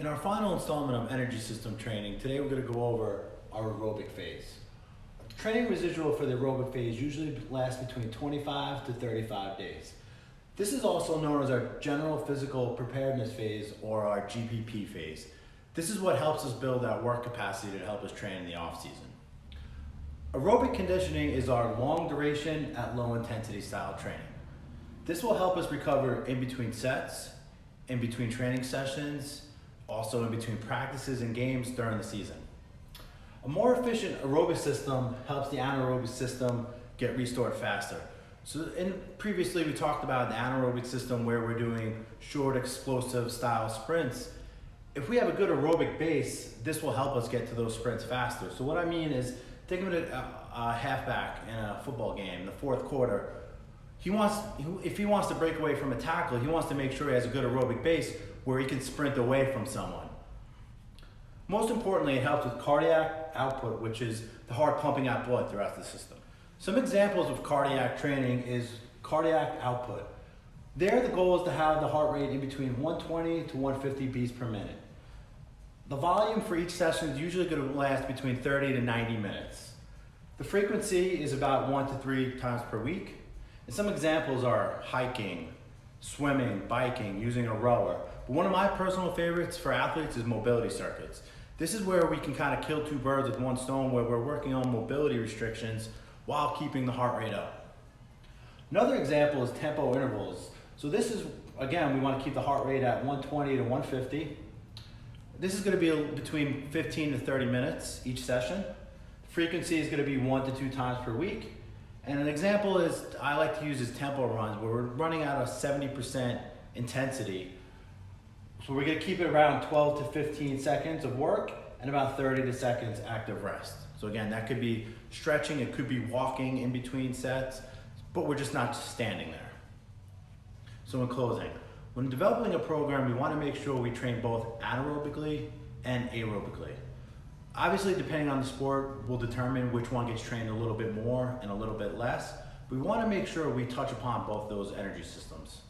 In our final installment of energy system training, today we're going to go over our aerobic phase. Training residual for the aerobic phase usually lasts between 25 to 35 days. This is also known as our general physical preparedness phase, or our GPP phase. This is what helps us build our work capacity to help us train in the off season. Aerobic conditioning is our long duration at low intensity style training. This will help us recover in between sets, in between training sessions, also in between practices and games during the season. A more efficient aerobic system helps the anaerobic system get restored faster. So previously we talked about the anaerobic system where we're doing short explosive style sprints. If we have a good aerobic base, this will help us get to those sprints faster. So what I mean is, think of it a halfback in a football game, in the fourth quarter. If he wants to break away from a tackle, he wants to make sure he has a good aerobic base where he can sprint away from someone. Most importantly, it helps with cardiac output, which is the heart pumping out blood throughout the system. Some examples of cardiac training is cardiac output. There, the goal is to have the heart rate in between 120 to 150 beats per minute. The volume for each session is usually going to last between 30 to 90 minutes. The frequency is about 1 to 3 times per week. And some examples are hiking, swimming, biking, using a rower. But one of my personal favorites for athletes is mobility circuits. This is where we can kind of kill two birds with one stone, where we're working on mobility restrictions while keeping the heart rate up. Another example is tempo intervals. So this is, again, we want to keep the heart rate at 120 to 150. This is going to be between 15 to 30 minutes each session. The frequency is going to be 1 to 2 times per week. And an example is, I like to use is tempo runs, where we're running out of 70% intensity. So we're going to keep it around 12 to 15 seconds of work and about 30 to seconds active rest. So again, that could be stretching, it could be walking in between sets, but we're just not standing there. So in closing, when developing a program, we want to make sure we train both anaerobically and aerobically. Obviously, depending on the sport, we'll determine which one gets trained a little bit more and a little bit less. We want to make sure we touch upon both those energy systems.